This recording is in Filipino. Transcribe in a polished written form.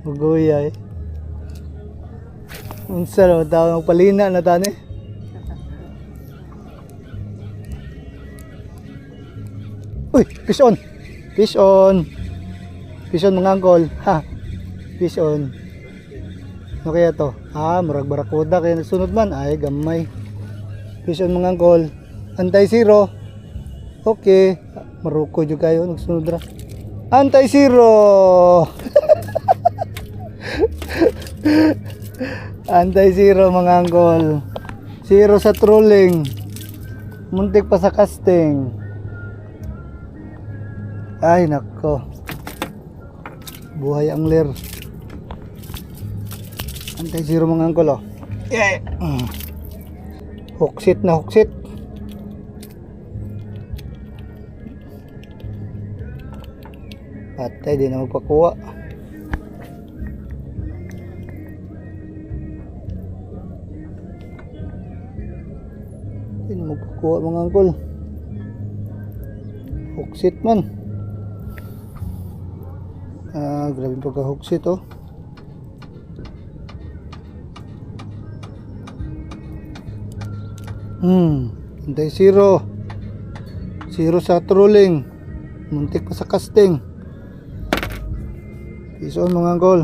Uguyay. Unsa raw tawag palina na tani? Uy, fish on. Fish on. Fish on mga angkol. Ha. Fish on. Ano kaya to? Ah, murag barakuda kaya nasunod man. Ay, gamay. Fish on mga angkol. Anti-zero. Okay. Maruko jud kayo nagsunod ra. Anti-zero. Anti-zero mga angkol. Zero sa trolling. Muntik pa sa casting. Ay nako. Buhay ang ler. Anti-zero mga angkol oh. Yeah. Huksit na huksit. Patay di na magpakuha. Di na magpakuha mga angkol. Huksit man. Ah, grabe pagka-huksit oh. Anti-zero. Zero sa trolling. Muntik pa sa casting. Fish on mga angkol.